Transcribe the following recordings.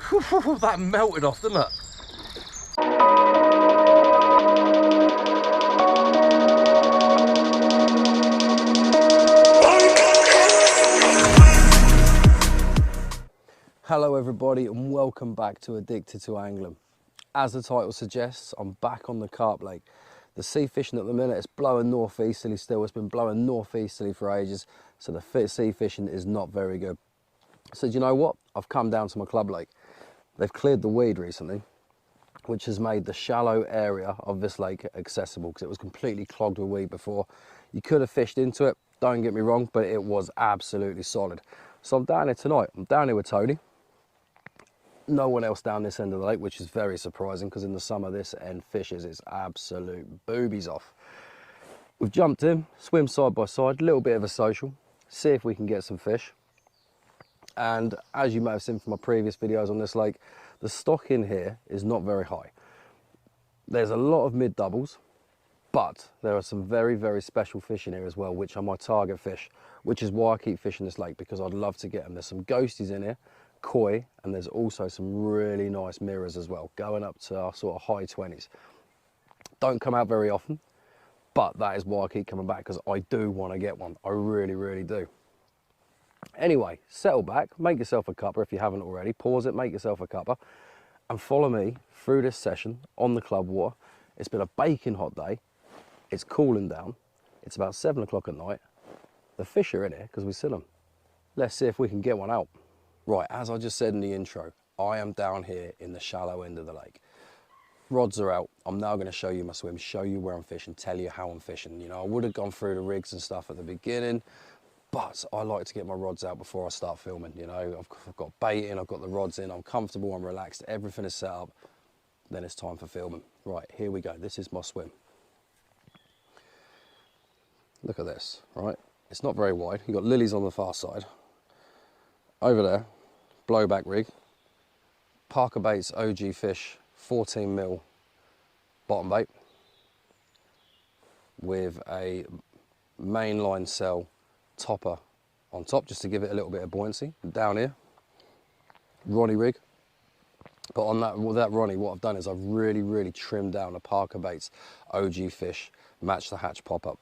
That melted off, didn't it? Hello everybody and welcome back to Addicted to Angling. As the title suggests, I'm back on the Carp Lake. The sea fishing at the minute, it's blowing northeasterly still. It's been blowing northeasterly for ages, so the sea fishing is not very good. So do you know what? I've come down to my club lake. They've cleared the weed recently, which has made the shallow area of this lake accessible because it was completely clogged with weed before. You could have fished into it, don't get me wrong, but it was absolutely solid. So I'm down here tonight. I'm down here with Tony. No one else down this end of the lake, which is very surprising because in the summer this end fishes its absolute boobies off. We've jumped in, swim side by side, a little bit of a social, see if we can get some fish. And as you may have seen from my previous videos on this lake, the stock in here is not very high. There's a lot of mid doubles, but there are some very, very special fish in here as well, which are my target fish, which is why I keep fishing this lake, because I'd love to get them. There's some ghosties in here, koi, and there's also some really nice mirrors as well, going up to our sort of high 20s. Don't come out very often, but that is why I keep coming back, because I do want to get one. I really, really do. Anyway, settle back, make yourself a cuppa if you haven't already, pause it, make yourself a cuppa, and follow me through this session on the club water. It's been a baking hot day, it's cooling down, it's about 7 o'clock at night. The fish are in here because we've seen them. Let's see if we can get one out. Right, as I just said in the intro, I am down here in the shallow end of the lake. Rods are out. I'm now going to show you my swim, show you where I'm fishing, tell you how I'm fishing. You know, I would have gone through the rigs and stuff at the beginning, but I like to get my rods out before I start filming. You know, I've got bait in, I've got the rods in, I'm comfortable, I'm relaxed, everything is set up. Then it's time for filming. Right, here we go. This is my swim. Look at this, right? It's not very wide. You've got lilies on the far side. Over there, blowback rig, Parker Baits OG Fish 14mm bottom bait with a mainline cell topper on top just to give it a little bit of buoyancy. Down here, Ronnie rig, but on that Ronnie, what I've done is I've really trimmed down a Parker Baits OG Fish Match the Hatch pop-up.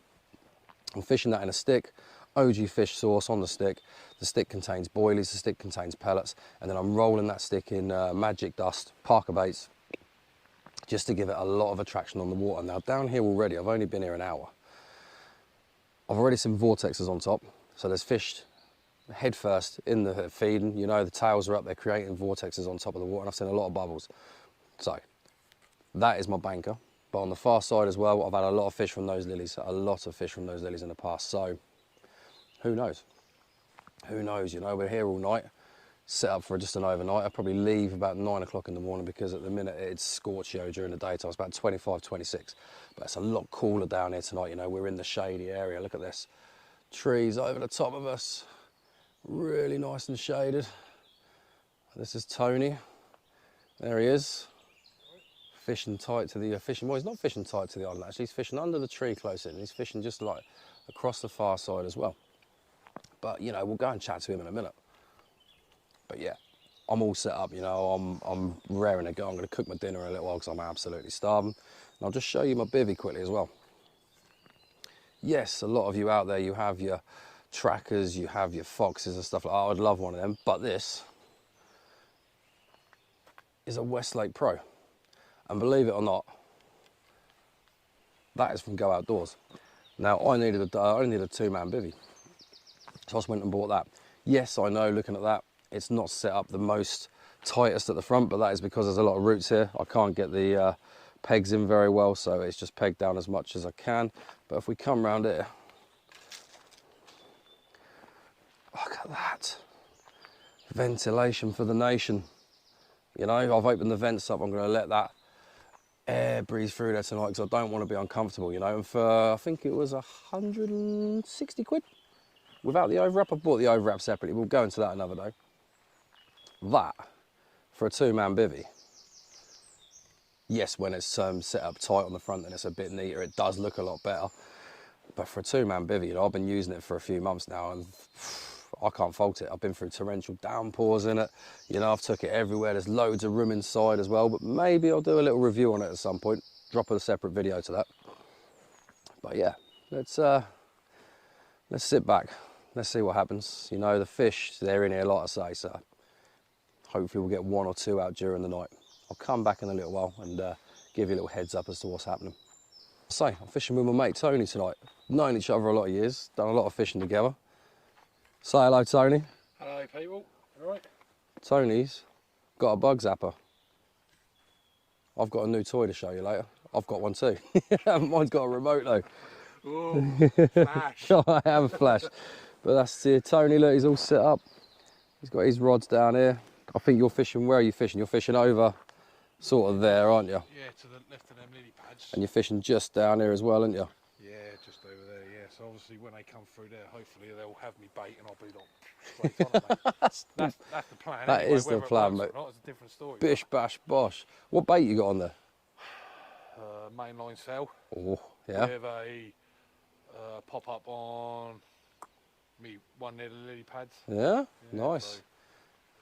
I'm fishing that in a stick, OG Fish sauce on the stick. The stick contains boilies, the stick contains pellets, and then I'm rolling that stick in Magic Dust, Parker Baits, just to give it a lot of attraction on the water. Now down here already, I've only been here an hour. I've already seen vortexes on top, so there's fish head first in the feeding. You know, the tails are up there creating vortexes on top of the water, and I've seen a lot of bubbles. So that is my banker. But on the far side as well, I've had a lot of fish from those lilies, a lot of fish from those lilies in the past. So who knows? Who knows, you know, we're here all night, set up for just an overnight. I'll probably leave about 9 o'clock in the morning because at the minute it's scorchio during the daytime. It's about 25, 26, but it's a lot cooler down here tonight. You know, we're in the shady area. Look at this, trees over the top of us, really nice and shaded. This is Tony, there he is, fishing tight to the, well, he's not fishing tight to the island actually, he's fishing under the tree close in. He's fishing just like across the far side as well. But, you know, we'll go and chat to him in a minute. But yeah, I'm all set up, you know, I'm raring to go. I'm going to cook my dinner in a little while because I'm absolutely starving. And I'll just show you my bivvy quickly as well. Yes, a lot of you out there, you have your trackers, you have your foxes and stuff like that. I'd love one of them. But this is a Westlake Pro. And believe it or not, that is from Go Outdoors. Now, I only needed a 2-man bivvy. So I just went and bought that. Yes, I know, looking at that, it's not set up the most tightest at the front, but that is because there's a lot of roots here. I can't get the pegs in very well, so it's just pegged down as much as I can. But if we come around here, look at that. Ventilation for the nation. You know, I've opened the vents up. I'm going to let that air breathe through there tonight because I don't want to be uncomfortable, you know. And for, I think it was 160 quid. Without the overwrap, I bought the overwrap separately. We'll go into that another day. That, for a 2-man bivvy, yes, when it's set up tight on the front and it's a bit neater, it does look a lot better. But for a 2-man bivvy, you know, I've been using it for a few months now, and I can't fault it. I've been through torrential downpours in it. You know, I've took it everywhere. There's loads of room inside as well, but maybe I'll do a little review on it at some point. Drop a separate video to that. But yeah, let's sit back. Let's see what happens. You know, the fish, they're in here, like I say, so hopefully we'll get 1 or 2 out during the night. I'll come back in a little while and give you a little heads up as to what's happening. So, I'm fishing with my mate Tony tonight. Known each other a lot of years, done a lot of fishing together. Say hello, Tony. Hello, people. All right? Tony's got a bug zapper. I've got a new toy to show you later. I've got one too. Mine's got a remote though. Oh, flash. I have a flash. But that's it. Tony, look, he's all set up. He's got his rods down here. I think you're fishing, where are you fishing? You're fishing over sort of there, aren't you? Yeah, to the left of them lily pads. And you're fishing just down here as well, aren't you? Yeah, just over there, yeah. So obviously when they come through there, hopefully they'll have me bait and I'll be like straight on it, mate. That's the plan. That anyway. is the Whether it plan, works mate. or not, it's a different story. Bish, bash, bosh. What bait you got on there? Mainline sail. Oh, yeah. With a pop-up on me, one near the lily pads. Yeah, nice. So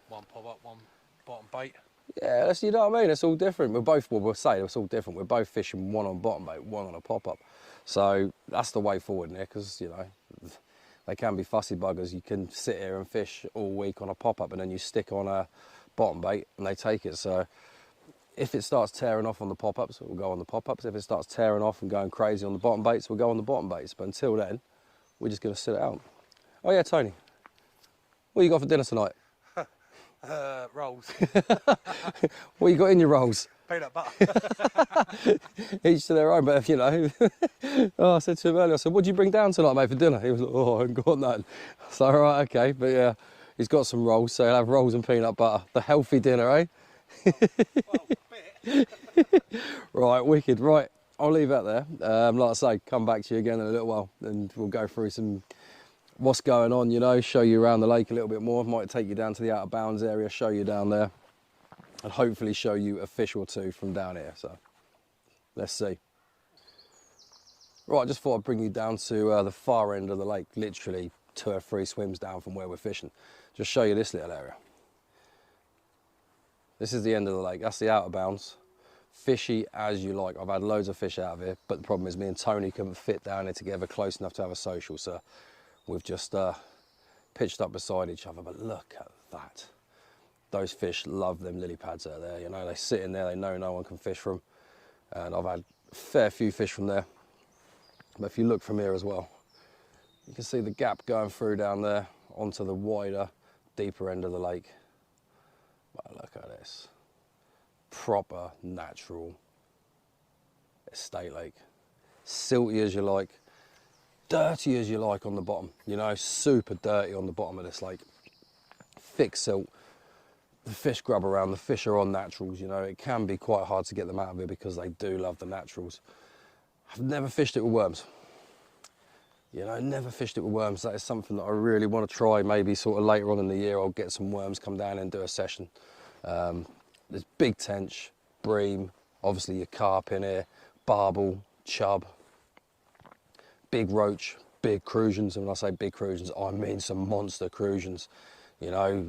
one pop-up, one bottom bait. Yeah, that's, you know what I mean? It's all different. We're both, well, we'll say it's all different. We're both fishing one on bottom bait, one on a pop-up. So that's the way forward in here, because, you know, they can be fussy buggers. You can sit here and fish all week on a pop-up and then you stick on a bottom bait and they take it. So if it starts tearing off on the pop-ups, we'll go on the pop-ups. If it starts tearing off and going crazy on the bottom baits, we'll go on the bottom baits. But until then, we're just going to sit it out. Oh yeah, Tony, what you got for dinner tonight? Rolls. What you got in your rolls? Peanut butter. Each to their own, but you know. Oh, I said to him earlier, I said, what do you bring down tonight, mate, for dinner? He was like, oh, I haven't got nothing. So, all right, okay, but yeah, he's got some rolls, so he'll have rolls and peanut butter. The healthy dinner, eh? Well, a bit. Right, wicked, right. I'll leave that there. Like I say, come back to you again in a little while and we'll go through some what's going on, you know, show you around the lake a little bit more. Might take you down to the out of bounds area, show you down there, and hopefully show you a fish or two from down here. So let's see. Right, I just thought I'd bring you down to the far end of the lake, literally 2 or 3 swims down from where we're fishing. Just show you this little area. This is the end of the lake, that's the out of bounds. Fishy as you like. I've had loads of fish out of here, but the problem is me and Tony couldn't fit down here together close enough to have a social, so we've just pitched up beside each other. But look at that. Those fish love them lily pads out there, you know, they sit in there, they know no one can fish from, and I've had a fair few fish from there. But if you look from here as well, you can see the gap going through down there onto the wider, deeper end of the lake. Well, look at this. Proper, natural estate lake. Silty as you like, dirty as you like on the bottom, you know, super dirty on the bottom of this lake. Thick silt, the fish grub around, the fish are on naturals, you know, it can be quite hard to get them out of here because they do love the naturals. I've never fished it with worms. You know, never fished it with worms. That is something that I really want to try. Maybe sort of later on in the year, I'll get some worms, come down and do a session. There's big tench, bream, obviously your carp in here, barbel, chub, big roach, big crusions. And when I say big crusions, I mean some monster crusions. You know,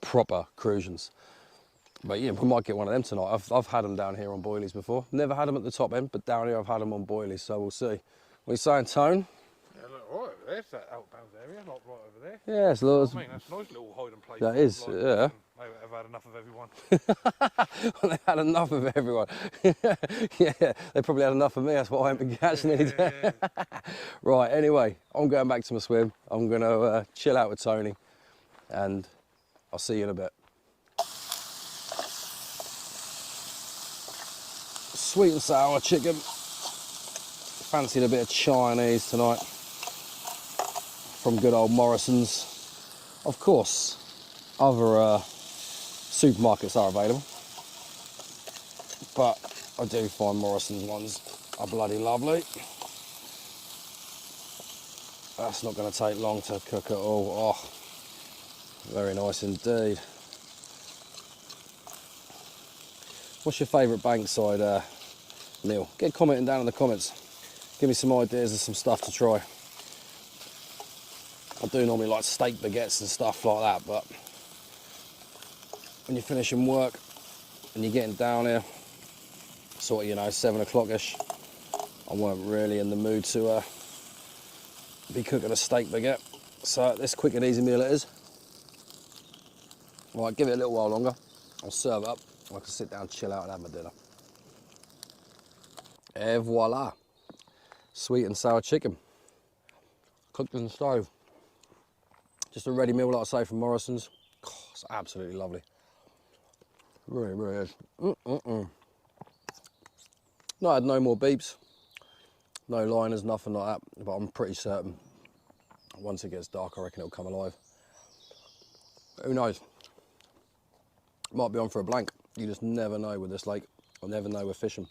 proper crusions. But yeah, we might get one of them tonight. I've had them down here on boilies before. Never had them at the top end, but down here I've had them on boilies, so we'll see. What are you saying, Tone? Yeah, look, right over there, it's that outbounds area, like right over there. Yeah, it's lots. I mean, that's a nice little hiding place. That is, like, yeah. They've had enough of everyone. Well, they had enough of everyone. Yeah, they probably had enough of me, that's why I haven't been catching any. Yeah. Right, anyway, I'm going back to my swim. I'm going to chill out with Tony, and I'll see you in a bit. Sweet and sour chicken. Fancied a bit of Chinese tonight from good old Morrison's. Of course, other supermarkets are available, but I do find Morrison's ones are bloody lovely. That's not going to take long to cook at all. Oh, very nice indeed. What's your favourite Bankside meal? Get commenting down in the comments. Give me some ideas of some stuff to try. I do normally like steak baguettes and stuff like that, but when you're finishing work and you're getting down here, sort of, you know, 7 o'clock-ish, I weren't really in the mood to be cooking a steak baguette. So this quick and easy meal it is. Right, give it a little while longer. I'll serve it up. I can sit down, chill out and have my dinner. Et voila. Sweet and sour chicken. Cooked in the stove. Just a ready meal, like I say, from Morrison's. Oh, it's absolutely lovely. Really, really is. No, I had no more beeps. No liners, nothing like that. But I'm pretty certain once it gets dark, I reckon it'll come alive. Who knows? Might be on for a blank. You just never know with this lake. I never know with fishing.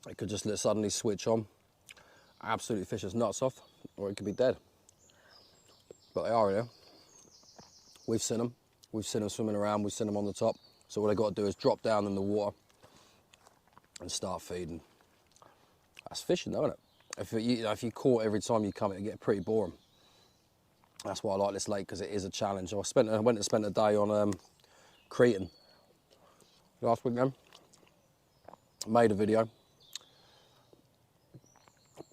It could just suddenly switch on, absolutely fish its nuts off, or it could be dead. But they are here. We've seen them. We've seen them swimming around. We've seen them on the top. So what they've got to do is drop down in the water and start feeding. That's fishing, though, isn't it? If you caught every time you come, it'd get pretty boring. That's why I like this lake, because it is a challenge. I went and spent a day on Cretan last weekend. Made a video.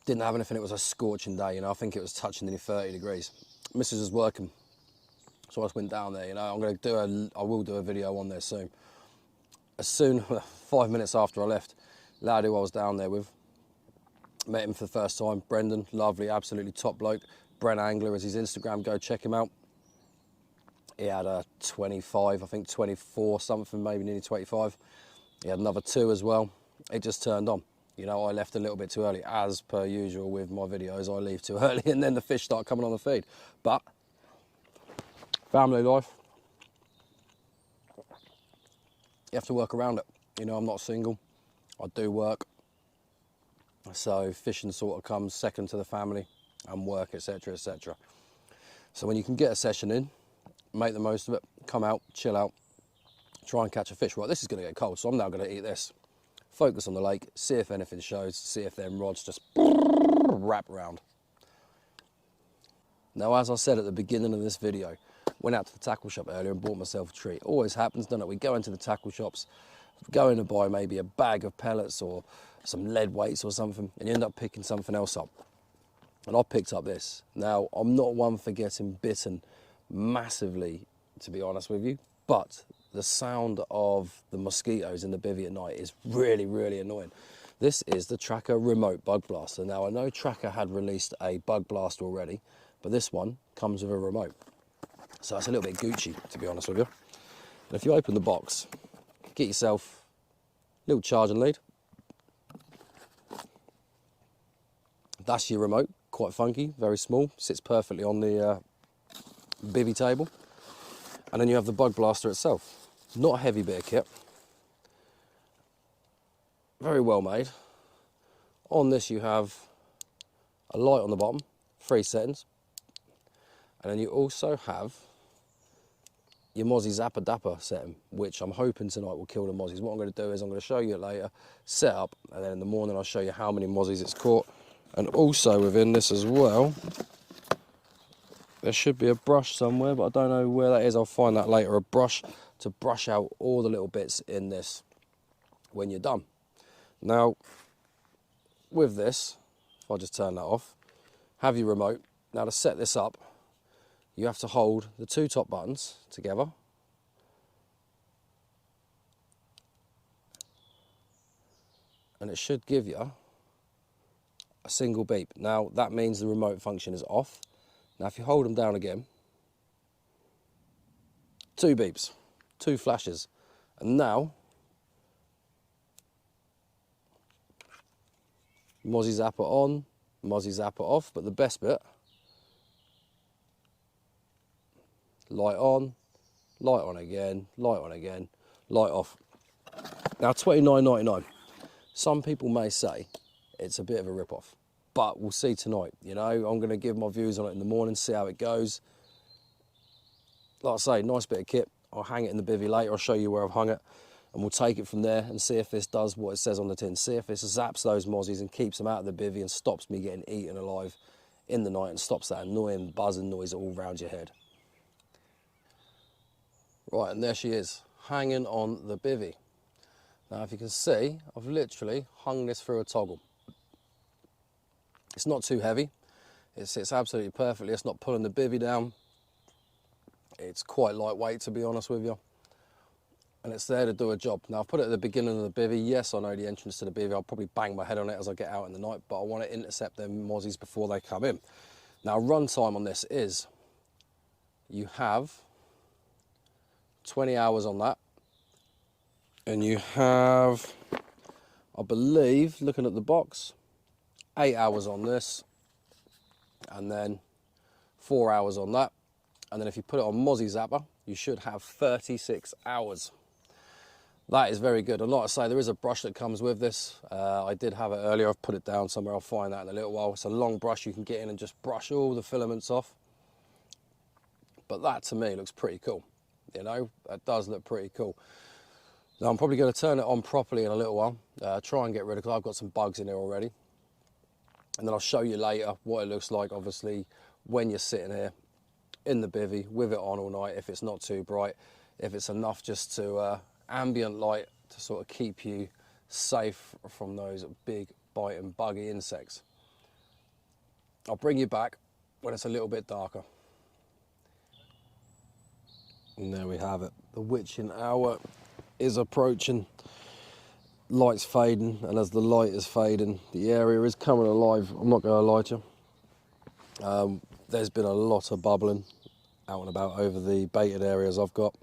Didn't have anything. It was a scorching day, you know. I think it was touching nearly 30 degrees. Mrs. was working, so I just went down there. You know, I will do a video on there soon. As soon, 5 minutes after I left, lad who I was down there with, met him for the first time. Brendan, lovely, absolutely top bloke. Brent Angler is his Instagram. Go check him out. He had a 25, I think 24 something, maybe nearly 25. He had another 2 as well. It just turned on. You know, I left a little bit too early, as per usual with my videos. I leave too early and then the fish start coming on the feed. But family life, you have to work around it. You know, I'm not single. I do work. So fishing sort of comes second to the family and work, etc., etc. So when you can get a session in, make the most of it, come out, chill out, try and catch a fish. Right, this is going to get cold, so I'm now going to eat this. Focus on the lake, see if anything shows, see if them rods just wrap around. Now, as I said at the beginning of this video, went out to the tackle shop earlier and bought myself a treat. Always happens, doesn't it? We go into the tackle shops, go in to buy maybe a bag of pellets or some lead weights or something, and you end up picking something else up. And I picked up this. Now, I'm not one for getting bitten massively, to be honest with you, but the sound of the mosquitoes in the bivvy at night is really, really annoying. This is the Tracker remote bug blaster. Now, I know Tracker had released a bug blaster already, but this one comes with a remote. So it's a little bit Gucci, to be honest with you. And if you open the box, get yourself a little charging lead. That's your remote, quite funky, very small, sits perfectly on the bivvy table. And then you have the bug blaster itself. Not a heavy bit of kit. Very well made. On this you have a light on the bottom, 3 settings. And then you also have your Mozzie Zapper Dapper setting, which I'm hoping tonight will kill the mozzies. What I'm going to do is I'm going to show you it later, set up, and then in the morning I'll show you how many mozzies it's caught. And also within this as well, there should be a brush somewhere, but I don't know where that is. I'll find that later. A brush to brush out all the little bits in this when you're done. Now, with this, if I just turn that off, have your remote. Now to set this up, you have to hold the 2 top buttons together. And it should give you a single beep. Now, that means the remote function is off. Now, if you hold them down again, 2 beeps, 2 flashes. And now, Mozzie Zapper on, Mozzie Zapper off, but the best bit, light on again, light on again, light off. Now, $29.99. Some people may say it's a bit of a rip-off, but we'll see tonight. You know, I'm going to give my views on it in the morning, see how it goes. Like I say, nice bit of kit. I'll hang it in the bivvy later. I'll show you where I've hung it, and we'll take it from there and see if this does what it says on the tin. See if this zaps those mozzies and keeps them out of the bivvy and stops me getting eaten alive in the night and stops that annoying buzzing noise all round your head. Right, and there she is, hanging on the bivvy. Now, if you can see, I've literally hung this through a toggle. It's not too heavy. It sits absolutely perfectly. It's not pulling the bivvy down. It's quite lightweight, to be honest with you. And it's there to do a job. Now, I've put it at the beginning of the bivvy. Yes, I know the entrance to the bivvy. I'll probably bang my head on it as I get out in the night, but I want to intercept them mozzies before they come in. Now, run time on this is, you have 20 hours on that. And you have, I believe, looking at the box, 8 hours on this, and then 4 hours on that. And then if you put it on Mozzie Zapper, you should have 36 hours. That is very good. And like I say, there is a brush that comes with this. I did have it earlier. I've put it down somewhere. I'll find that in a little while. It's a long brush. You can get in and just brush all the filaments off. But that, to me, looks pretty cool. You know, that does look pretty cool. Now, I'm probably going to turn it on properly in a little while. Try and get rid of it, because I've got some bugs in here already. And then I'll show you later what it looks like, obviously, when you're sitting here in the bivvy with it on all night, if it's not too bright, if it's enough just to ambient light to sort of keep you safe from those big biting buggy insects. I'll bring you back when it's a little bit darker. And there we have it. The witching hour is approaching. Light's fading, and as the light is fading, the area is coming alive. I'm not going to lie to you. There's been a lot of bubbling out and about over the baited areas I've got.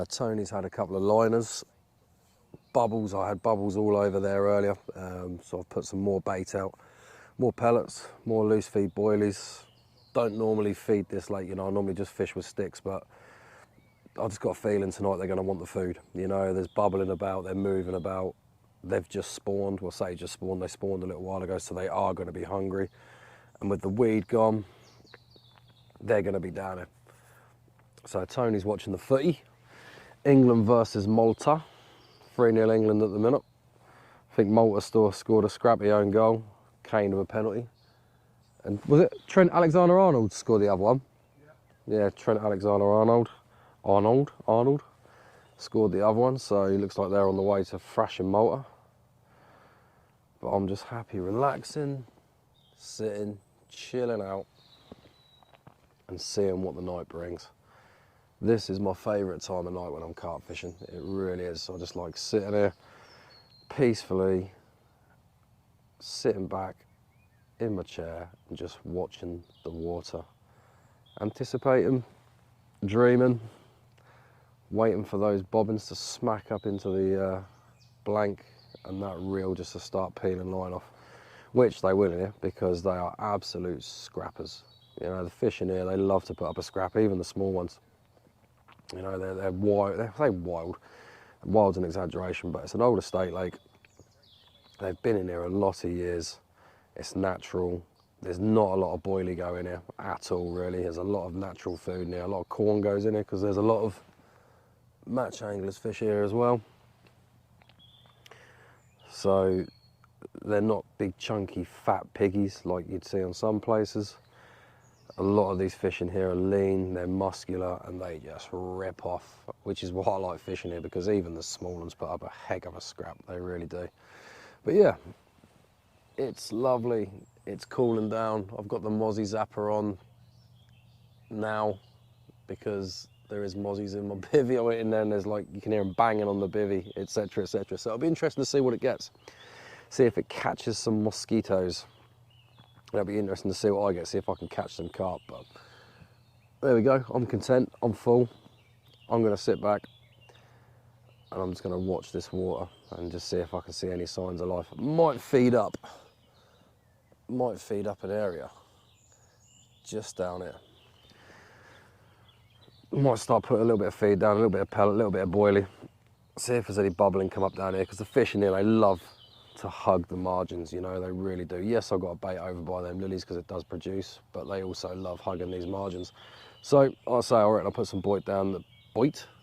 Tony's had a couple of liners. Bubbles, I had bubbles all over there earlier, so I've put some more bait out. More pellets, more loose feed boilies. Don't normally feed this late, you know, I normally just fish with sticks, but I've just got a feeling tonight they're going to want the food. You know, there's bubbling about, they're moving about. They've just spawned, well, say just spawned, they spawned a little while ago, so they are going to be hungry. And with the weed gone, they're going to be down here. So Tony's watching the footy. England versus Malta. 3-0 England at the minute. I think Malta scored a scrappy own goal. Kane with a penalty. And was it Trent Alexander-Arnold scored the other one? Yeah, Trent Alexander-Arnold. Arnold scored the other one, so he looks like they're on the way to thrashing Malta. But I'm just happy, relaxing, sitting, chilling out, and seeing what the night brings. This is my favourite time of night when I'm carp fishing. It really is. I just like sitting here peacefully, sitting back in my chair and just watching the water, anticipating, dreaming, waiting for those bobbins to smack up into the blank and that reel just to start peeling line off, which they will here because they are absolute scrappers. You know, the fish in here, they love to put up a scrap, even the small ones. You know, they're wild. They say wild. Wild's an exaggeration, but it's an old estate lake. They've been in here a lot of years. It's natural. There's not a lot of boilie go in here at all, really. There's a lot of natural food in here. A lot of corn goes in here because there's a lot of match anglers fish here as well. So they're not big, chunky, fat piggies like you'd see on some places. A lot of these fish in here are lean, they're muscular, and they just rip off, which is why I like fishing here, because even the small ones put up a heck of a scrap, they really do. But yeah, it's lovely, it's cooling down. I've got the Mozzie Zapper on now because there is mozzies in my bivvy. I went in there and there's like, you can hear them banging on the bivvy, etc, etc. So it'll be interesting to see what it gets. See if it catches some mosquitoes. It'll be interesting to see what I get, see if I can catch some carp. But there we go, I'm content, I'm full. I'm gonna sit back and I'm just gonna watch this water and just see if I can see any signs of life. Might feed up an area just down here. Might start putting a little bit of feed down, a little bit of pellet, a little bit of boilie. See if there's any bubbling come up down here, because the fish in here, they love to hug the margins, you know, they really do. Yes, I've got a bait over by them lilies because it does produce, but they also love hugging these margins. So I'll say, all right, I'll put some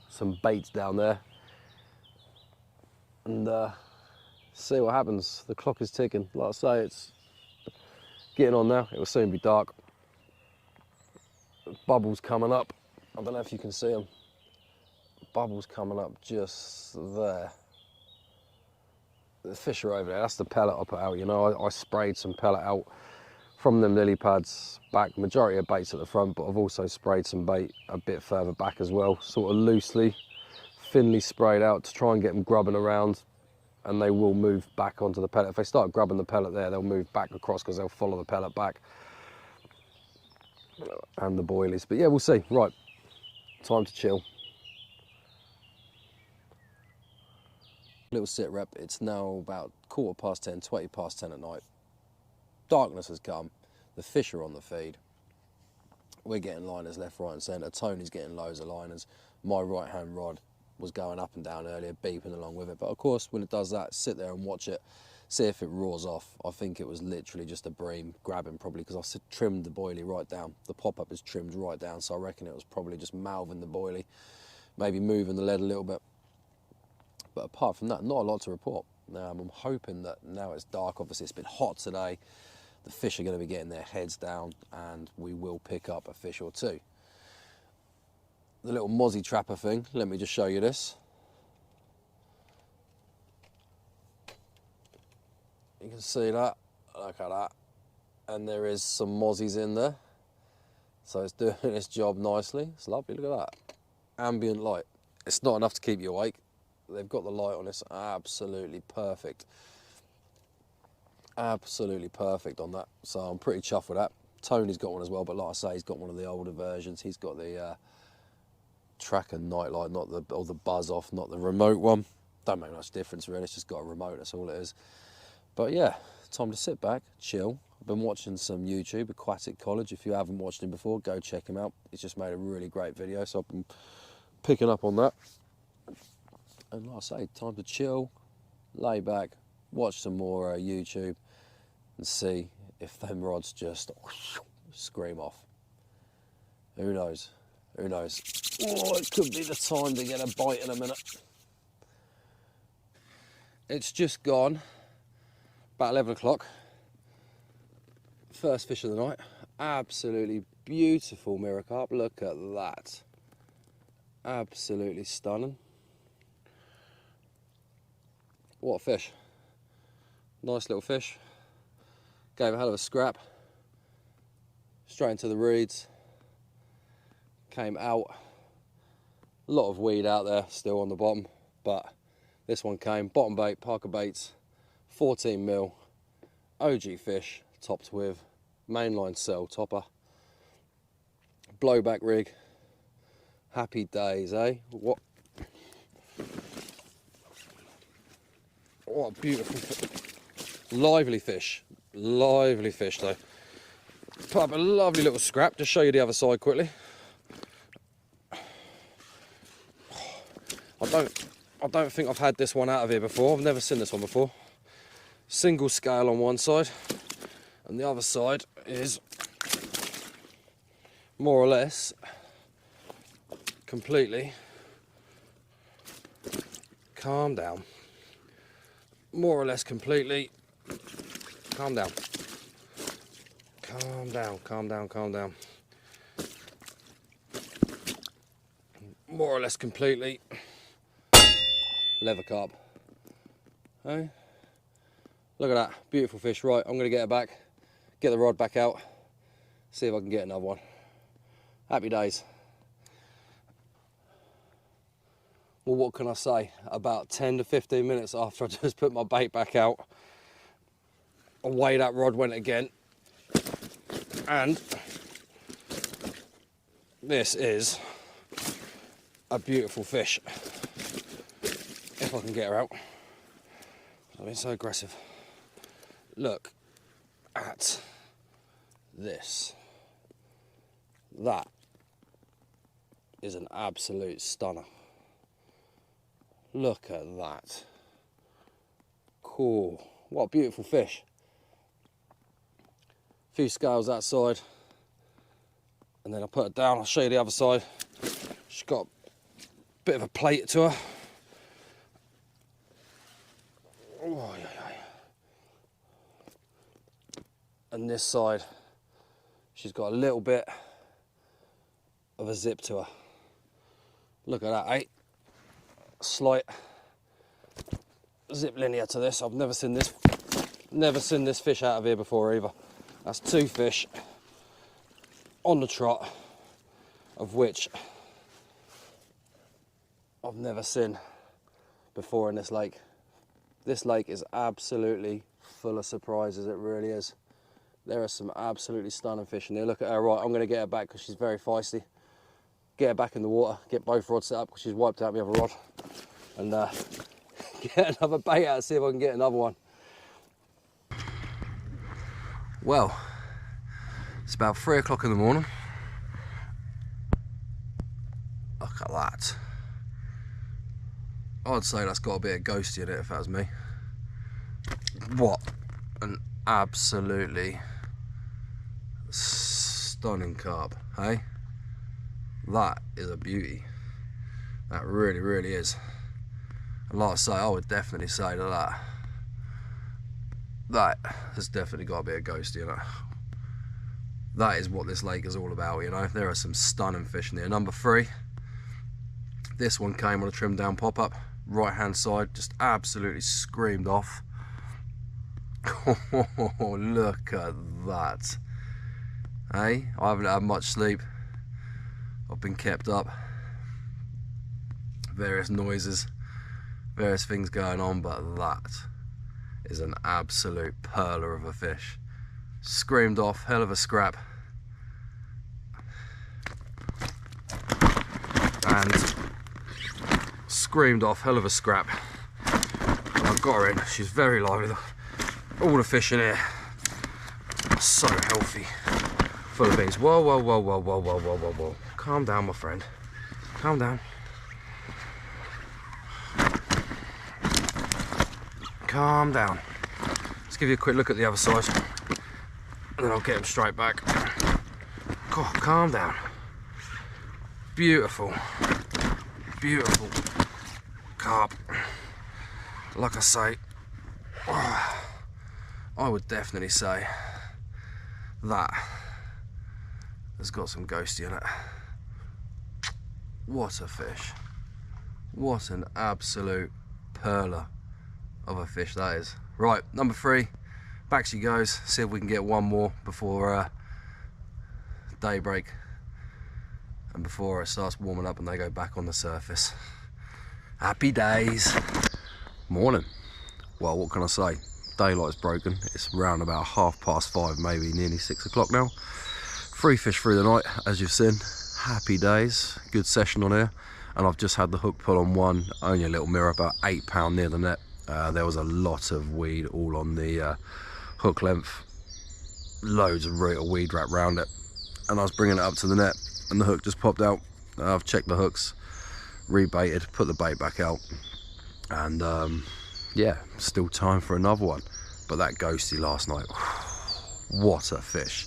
some baits down there and see what happens. The clock is ticking. Like I say, Getting on now, it will soon be dark. Bubbles coming up. I don't know if you can see them. Bubbles coming up just there. The fish are over there. That's the pellet I put out. You know, I sprayed some pellet out from them lily pads back. Majority of baits at the front, but I've also sprayed some bait a bit further back as well, sort of loosely, thinly sprayed out to try and get them grubbing around, and they will move back onto the pellet. If they start grubbing the pellet there, they'll move back across because they'll follow the pellet back and the boilies. But yeah, we'll see. Right, time to chill. Little sit rep. It's now about 10:15, 20 past 10 at night. Darkness has come. The fish are on the feed. We're getting liners left, right and centre. Tony's getting loads of liners. My right hand rod was going up and down earlier, beeping along with it. But of course, when it does that, sit there and watch it, see if it roars off. I think it was literally just a bream grabbing, probably because I trimmed the boilie right down. The pop-up is trimmed right down, so I reckon it was probably just mouthing the boilie, maybe moving the lead a little bit. But apart from that, not a lot to report. I'm hoping that now it's dark, obviously it's been hot today, the fish are going to be getting their heads down and we will pick up a fish or two. The little mozzie trapper thing, let me just show you this. You can see that, look at that. And there is some mozzies in there. So it's doing its job nicely. It's lovely, look at that. Ambient light. It's not enough to keep you awake. They've got the light on, it's absolutely perfect. Absolutely perfect on that. So I'm pretty chuffed with that. Tony's got one as well, but like I say, he's got one of the older versions. He's got the tracker nightlight, or the buzz off, not the remote one. Don't make much difference really, it's just got a remote, that's all it is. But yeah, time to sit back, chill. I've been watching some YouTube, Aquatic College. If you haven't watched him before, go check him out. He's just made a really great video, so I've been picking up on that. And like I say, time to chill, lay back, watch some more YouTube and see if them rods just scream off. Who knows? Who knows? Oh, it could be the time to get a bite in a minute. It's just gone, about 11 o'clock. First fish of the night. Absolutely beautiful mirror carp. Look at that. Absolutely stunning. What a fish. Nice little fish. Gave a hell of a scrap. Straight into the reeds. Came out. A lot of weed out there still on the bottom, but this one came. Bottom bait, Parker Baits, 14 mil. OG fish, topped with mainline cell topper. Blowback rig. Happy days, eh? What a beautiful, lively fish though. Put up a lovely little scrap, just show you the other side quickly. I don't think I've had this one out of here before, I've never seen this one before. Single scale on one side, and the other side is more or less completely, calm down. More or less completely, calm down. Calm down, calm down, calm down. More or less completely, leather carp. Hey? Look at that, beautiful fish. Right, I'm gonna get it back, get the rod back out, see if I can get another one. Happy days. Well, what can I say? About 10 to 15 minutes after I just put my bait back out, away that rod went again. And this is a beautiful fish. If I can get her out. I've been so aggressive. Look at this. That is an absolute stunner. Look at that. Cool. What a beautiful fish. A few scales that side. And then I'll put it down. I'll show you the other side. She's got a bit of a plate to her. Oh, yeah, yeah. and this side, she's got a little bit of a zip to her. Look at that, eh? Slight zip linear to this. I've never seen this fish out of here before either. That's 2 fish on the trot, of which I've never seen before in this lake. This lake is absolutely full of surprises, it really is. There are some absolutely stunning fish in here. Look at her, right, I'm going to get her back because she's very feisty. Get her back in the water, get both rods set up because she's wiped out my other rod. And get another bait out, see if I can get another one. Well, it's about 3 o'clock in the morning. Look at that. I'd say that's got a bit of ghosty in it if that was me. What an absolutely stunning carp, hey? That is a beauty. That really, really is. And like I say, I would definitely say that has definitely got a bit of ghosty in it. That is what this lake is all about, you know. There are some stunning fish in here. Number 3, this one came on a trimmed down pop-up, right hand side, just absolutely screamed off. Oh, look at that. Hey, I haven't had much sleep. I've been kept up. Various noises, various things going on, but that is an absolute pearler of a fish. Screamed off, hell of a scrap. And screamed off, hell of a scrap. And I've got her in, she's very lively. All the fish in here are so healthy, full of beans. Whoa, whoa, whoa, whoa, whoa, whoa, whoa, whoa, whoa. Calm down, my friend. Calm down. Calm down. Let's give you a quick look at the other side, and then I'll get him straight back. God, calm down. Beautiful, beautiful carp. Like I say, I would definitely say that has got some ghosty in it. What a fish. What an absolute pearler of a fish that is. Right, number 3, back she goes. See if we can get one more before daybreak and before it starts warming up and they go back on the surface. Happy days. Morning. Well, what can I say? Daylight's broken. It's around about 5:30, maybe nearly 6 o'clock now. 3 fish through the night, as you've seen. Happy days. Good session on here. And I've just had the hook pull on one, only a little mirror, about 8 pound near the net. There was a lot of weed all on the hook length. Loads of weed wrapped around it. And I was bringing it up to the net and the hook just popped out. I've checked the hooks, rebaited, put the bait back out. And yeah, still time for another one. But that ghosty last night, what a fish.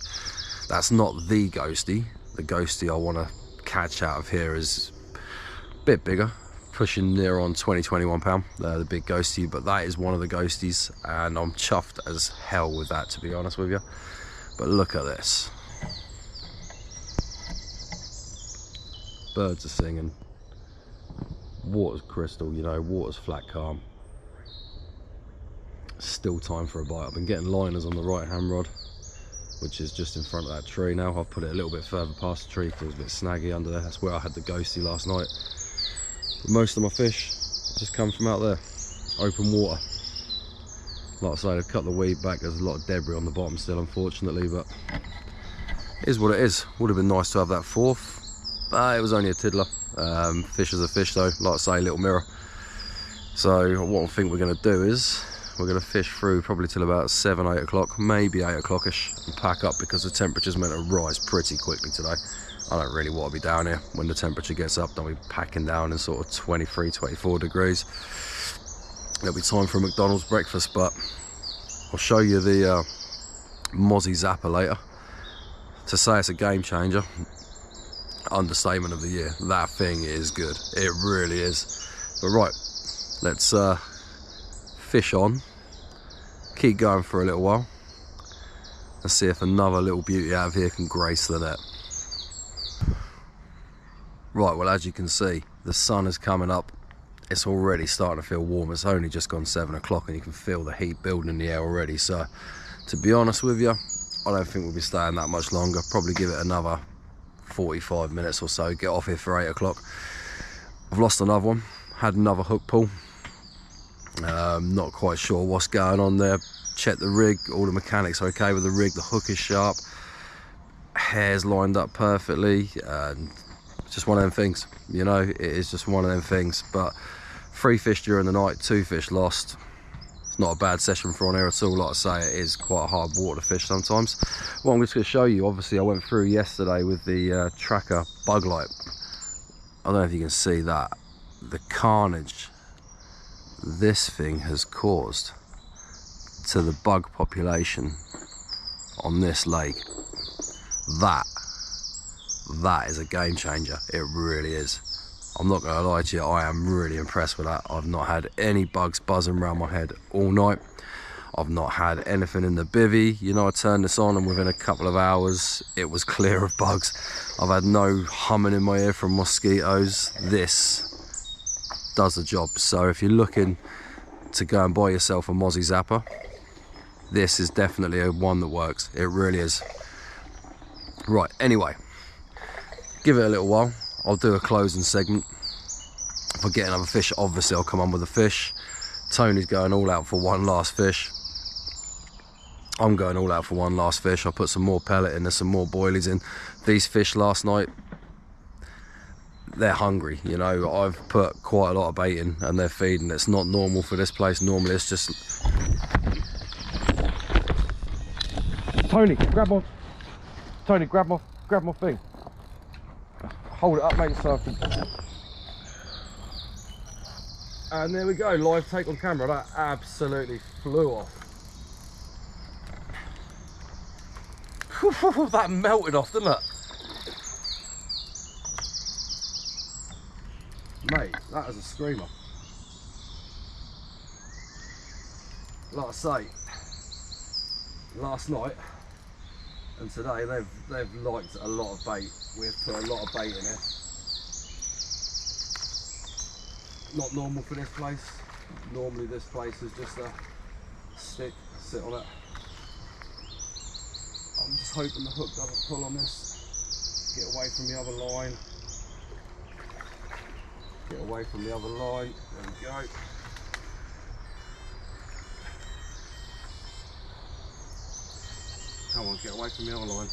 That's not the ghosty. The ghosty I want to catch out of here is a bit bigger, pushing near on 20-21 pound, the big ghosty, but that is one of the ghosties and I'm chuffed as hell with that, to be honest with you. But look at this. Birds are singing, water's crystal, you know, water's flat calm. Still time for a bite. I've been getting liners on the right hand rod, which is just in front of that tree now. I've put it a little bit further past the tree because it was a bit snaggy under there. That's where I had the ghosty last night. But most of my fish just come from out there, open water. Like I say, I've cut the weed back. There's a lot of debris on the bottom still, unfortunately, but it is what it is. Would have been nice to have that 4th, but it was only a tiddler. Fish is a fish though, like I say, little mirror. So what I think we're going to do is we're going to fish through probably till about 7-8 o'clock, maybe 8 o'clock-ish, and pack up because the temperature's meant to rise pretty quickly today. I don't really want to be down here when the temperature gets up. Don't be packing down in sort of 23, 24 degrees. It'll be time for a McDonald's breakfast, but I'll show you the Mozzie Zapper later. To say it's a game changer, understatement of the year. That thing is good. It really is. But right, let's fish on, keep going for a little while, and see if another little beauty out of here can grace the net. Right, well, as you can see, the sun is coming up. It's already starting to feel warm. It's only just gone 7 o'clock and you can feel the heat building in the air already. So to be honest with you, I don't think we'll be staying that much longer. Probably give it another 45 minutes or so, get off here for 8 o'clock. I've lost another one, had another hook pull. Not quite sure what's going on there. Check the rig, all the mechanics are okay with the rig, the hook is sharp, hair's lined up perfectly, and just one of them things, you know, it is just one of them things. But 3 fish during the night, 2 fish lost. It's not a bad session for on here at all. Like I say, it is quite hard water to fish sometimes. What I'm just going to show you, obviously I went through yesterday with the tracker bug light. I don't know if you can see that, the carnage this thing has caused to the bug population on this lake. That is a game changer, it really is. I'm not gonna lie to you, I am really impressed with that. I've not had any bugs buzzing around my head all night. I've not had anything in the bivvy. You know, I turned this on and within a couple of hours it was clear of bugs. I've had no humming in my ear from mosquitoes. This does the job. So if you're looking to go and buy yourself a Mozzie Zapper, this is definitely a one that works. It really is. Right, anyway, give it a little while. I'll do a closing segment. If I get another fish, obviously I'll come on with a fish. Tony's going all out for one last fish. I'm going all out for one last fish. I'll put some more pellet in, there's some more boilies in. These fish last night, they're hungry, you know. I've put quite a lot of bait in and they're feeding. It's not normal for this place. Normally it's just... Tony, grab my... Tony, grab my thing. Hold it up, make it so I can... And there we go, live take on camera. That absolutely flew off. That melted off, didn't it? Mate, that is a screamer. Like I say, last night and today they've liked a lot of bait. We've put a lot of bait in here. Not normal for this place. Normally this place is just a stick, sit on it. I'm just hoping the hook doesn't pull on this. Get away from the other line. Get away from the other line. There we go. Come on, get away from the other line.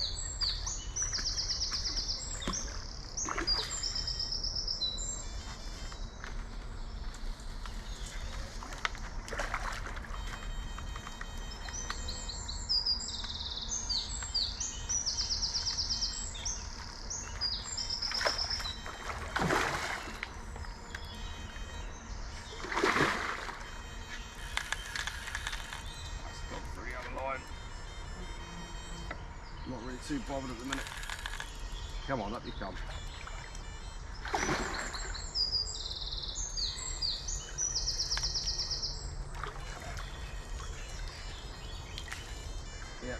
Not really too bothered at the minute. Come on, up you come. Yep.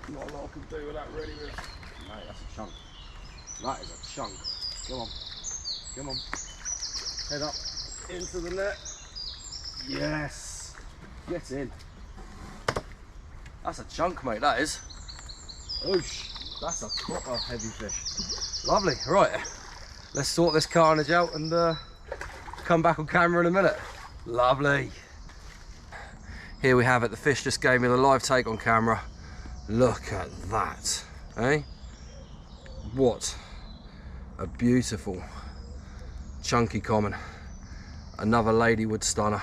Not a lot I can do with that really. Mate, that's a chunk. That is a chunk. Come on. Come on. Head up into the net. Yes. Get in. That's a chunk, mate, that is. Oosh. That's a proper heavy fish. Lovely. Right. Let's sort this carnage out and come back on camera in a minute. Lovely. Here we have it. The fish just gave me the live take on camera. Look at that, eh? What a beautiful chunky common. Another ladywood stunner.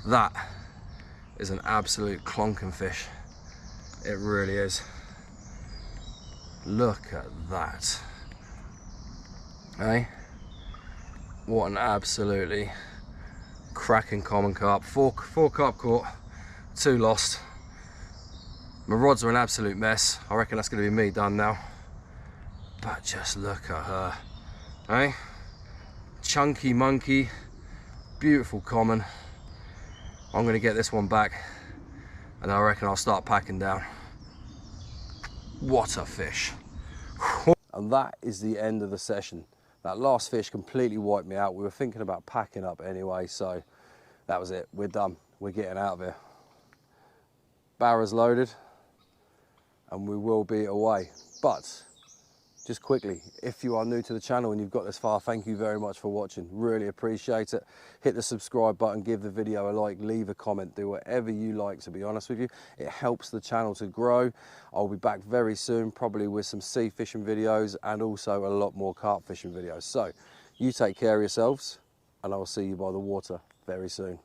That is an absolute clonking fish. It really is. Look at that. Hey, what an absolutely cracking common carp. Four carp caught, 2 lost. My rods are an absolute mess. I reckon that's going to be me done now. But just look at her. Hey, chunky monkey, beautiful common. I'm going to get this one back, and I reckon I'll start packing down. What a fish. And that is the end of the session. That last fish completely wiped me out. We were thinking about packing up anyway, so that was it. We're done. We're getting out of here. Barra's loaded, and we will be away. But just quickly, if you are new to the channel and you've got this far, thank you very much for watching. Really appreciate it. Hit the subscribe button, give the video a like, leave a comment, do whatever you like, to be honest with you. It helps the channel to grow. I'll be back very soon, probably with some sea fishing videos and also a lot more carp fishing videos. So you take care of yourselves, and I will see you by the water very soon.